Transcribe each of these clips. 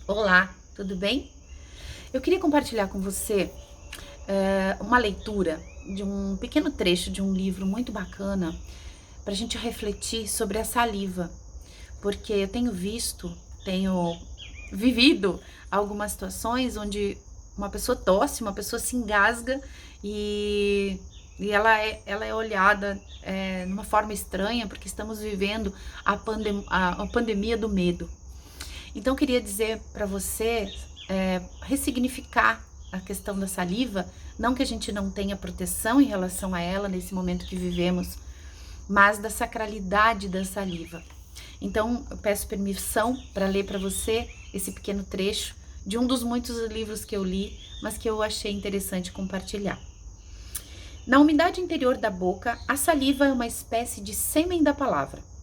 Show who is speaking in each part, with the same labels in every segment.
Speaker 1: Olá, tudo bem? Eu queria compartilhar com você uma leitura de um pequeno trecho de um livro muito bacana para a gente refletir sobre a saliva, porque eu tenho vivido algumas situações onde uma pessoa tosse, uma pessoa se engasga e, e ela é olhada numa forma estranha, porque estamos vivendo a pandemia do medo. Então, eu queria dizer para você ressignificar a questão da saliva, não que a gente não tenha proteção em relação a ela nesse momento que vivemos, mas da sacralidade da saliva. Então, eu peço permissão para ler para você esse pequeno trecho de um dos muitos livros que eu li, mas que eu achei interessante compartilhar. Na umidade interior da boca, a saliva é uma espécie de sêmen da palavra.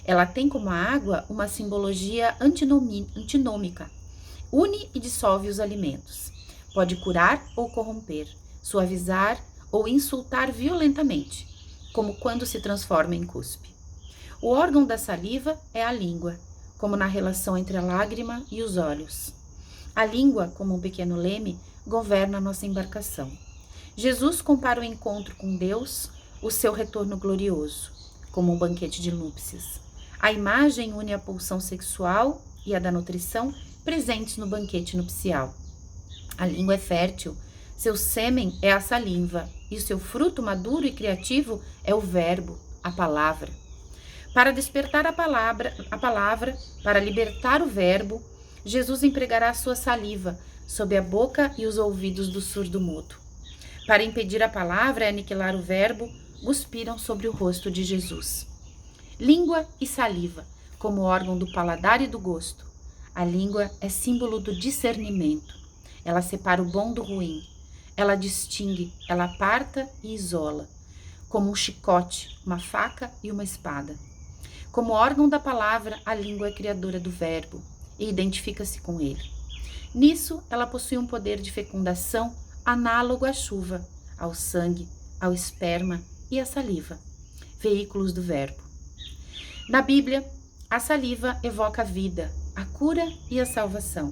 Speaker 1: Ela tem como a água uma simbologia antinômica. Une e dissolve os alimentos. Pode curar ou corromper, suavizar ou insultar violentamente, como quando se transforma em cuspe. O órgão da saliva é a língua, como na relação entre a lágrima e os olhos. A língua, como um pequeno leme, governa a nossa embarcação. Jesus compara o encontro com Deus, o seu retorno glorioso, como um banquete de núpcias. A imagem une a pulsão sexual e a da nutrição presentes no banquete nupcial. A língua é fértil, seu sêmen é a saliva, e seu fruto maduro e criativo é o verbo, a palavra. Para despertar a palavra, para libertar o verbo, Jesus empregará a sua saliva sob a boca e os ouvidos do surdo-mudo. Para impedir a palavra e aniquilar o verbo, cuspiram sobre o rosto de Jesus. Língua e saliva, como órgão do paladar e do gosto. A língua é símbolo do discernimento. Ela separa o bom do ruim. Ela distingue, ela aparta e isola. Como um chicote, uma faca e uma espada. Como órgão da palavra, a língua é criadora do verbo e identifica-se com ele. Nisso, ela possui um poder de fecundação análogo à chuva, ao sangue, ao esperma e à saliva, veículos do verbo. Na Bíblia, a saliva evoca a vida, a cura e a salvação.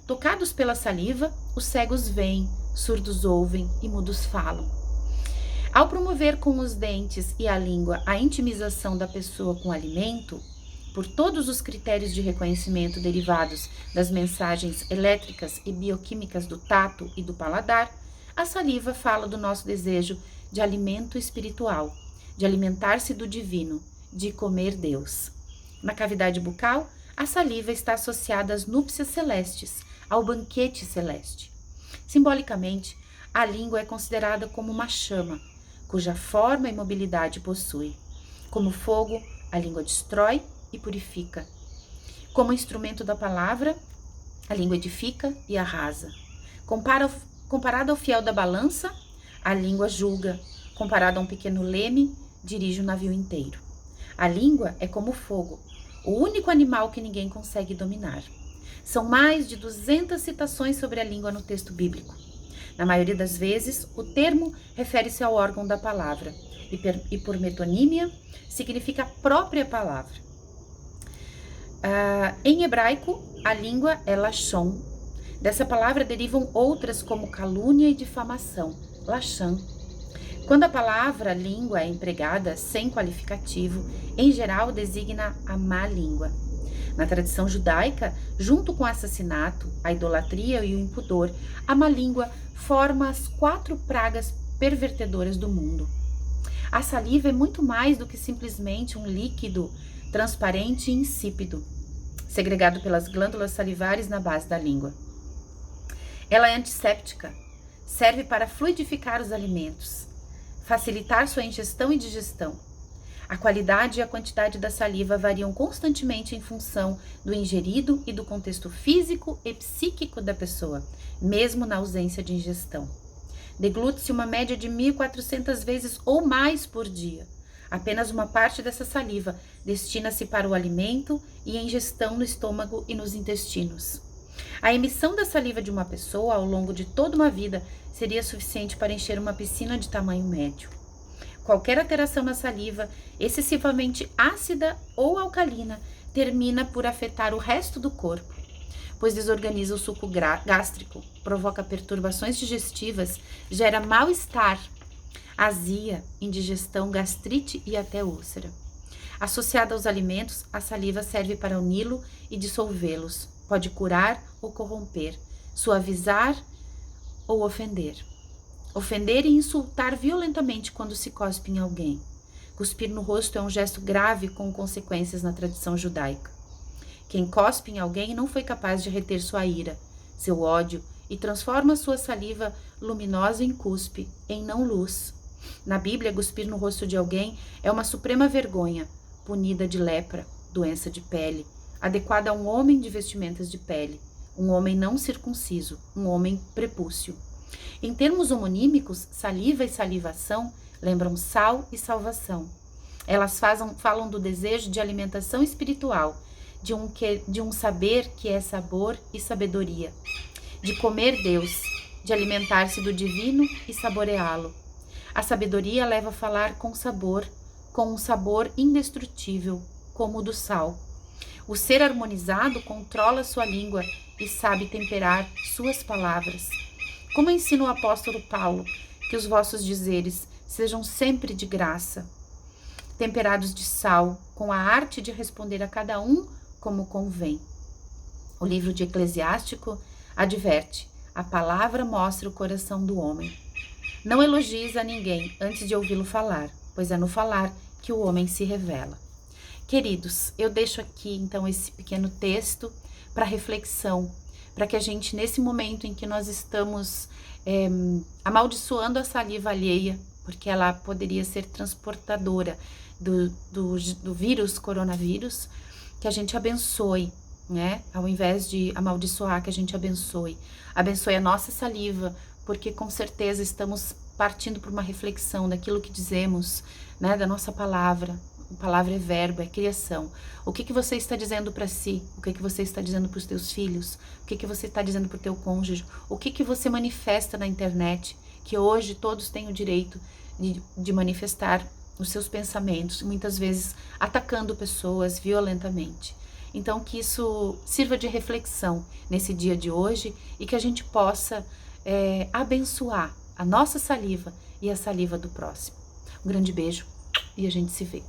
Speaker 1: Tocados pela saliva, os cegos veem, surdos ouvem e mudos falam. Ao promover com os dentes e a língua a intimização da pessoa com o alimento, por todos os critérios de reconhecimento derivados das mensagens elétricas e bioquímicas do tato e do paladar, a saliva fala do nosso desejo de alimento espiritual, de alimentar-se do divino, de comer Deus. Na cavidade bucal, a saliva está associada às núpcias celestes, ao banquete celeste. Simbolicamente, a língua é considerada como uma chama, cuja forma e mobilidade possui. Como fogo, a língua destrói e purifica. Como instrumento da palavra, a língua edifica e arrasa. Comparada ao fiel da balança, a língua julga. Comparada a um pequeno leme, dirige o navio inteiro. A língua é como o fogo, o único animal que ninguém consegue dominar. São mais de 200 citações sobre a língua no texto bíblico. Na maioria das vezes, o termo refere-se ao órgão da palavra e por metonímia, significa a própria palavra. Em hebraico, a língua é lashon. Dessa palavra derivam outras como calúnia e difamação, lashon. Quando a palavra língua é empregada sem qualificativo, em geral designa a má língua. Na tradição judaica, junto com o assassinato, a idolatria e o impudor, a má língua forma as 4 pragas pervertedoras do mundo. A saliva é muito mais do que simplesmente um líquido transparente e insípido, segregado pelas glândulas salivares na base da língua. Ela é antisséptica, serve para fluidificar os alimentos, facilitar sua ingestão e digestão. A qualidade e a quantidade da saliva variam constantemente em função do ingerido e do contexto físico e psíquico da pessoa, mesmo na ausência de ingestão. Deglute-se uma média de 1.400 vezes ou mais por dia. Apenas uma parte dessa saliva destina-se para o alimento e a ingestão no estômago e nos intestinos. A emissão da saliva de uma pessoa ao longo de toda uma vida seria suficiente para encher uma piscina de tamanho médio. Qualquer alteração na saliva, excessivamente ácida ou alcalina, termina por afetar o resto do corpo, pois desorganiza o suco gástrico, provoca perturbações digestivas, gera mal-estar, azia, indigestão, gastrite e até úlcera. Associada aos alimentos, a saliva serve para uni-lo e dissolvê-los. Pode curar ou corromper, suavizar ou ofender. Ofender e insultar violentamente quando se cospe em alguém. Cuspir no rosto é um gesto grave com consequências na tradição judaica. Quem cospe em alguém não foi capaz de reter sua ira, seu ódio, e transforma sua saliva luminosa em cuspe, em não luz. Na Bíblia, cuspir no rosto de alguém é uma suprema vergonha, punida de lepra, doença de pele, adequada a um homem de vestimentas de pele, um homem não circunciso, um homem prepúcio. Em termos homonímicos, saliva e salivação lembram sal e salvação. Elas falam do desejo de alimentação espiritual, de um saber que é sabor e sabedoria, de comer Deus, de alimentar-se do divino e saboreá-lo. A sabedoria leva a falar com sabor, com um sabor indestrutível, como o do sal. O ser harmonizado controla sua língua e sabe temperar suas palavras. Como ensina o apóstolo Paulo, que os vossos dizeres sejam sempre de graça, temperados de sal, com a arte de responder a cada um como convém. O livro de Eclesiástico adverte: a palavra mostra o coração do homem. Não elogies a ninguém antes de ouvi-lo falar, pois é no falar que o homem se revela. Queridos, eu deixo aqui então esse pequeno texto para reflexão, para que a gente, nesse momento em que nós estamos amaldiçoando a saliva alheia, porque ela poderia ser transportadora do vírus, coronavírus, que a gente abençoe, né? Ao invés de amaldiçoar, que a gente abençoe. Abençoe a nossa saliva, porque com certeza estamos partindo para uma reflexão daquilo que dizemos, né? Da nossa palavra. A palavra é verbo, é criação. O que você está dizendo para si? O que você está dizendo para os teus filhos? O que você está dizendo para o teu cônjuge? O que você manifesta na internet? Que hoje todos têm o direito de manifestar os seus pensamentos, muitas vezes atacando pessoas violentamente. Então, que isso sirva de reflexão nesse dia de hoje e que a gente possa abençoar a nossa saliva e a saliva do próximo. Um grande beijo e a gente se vê.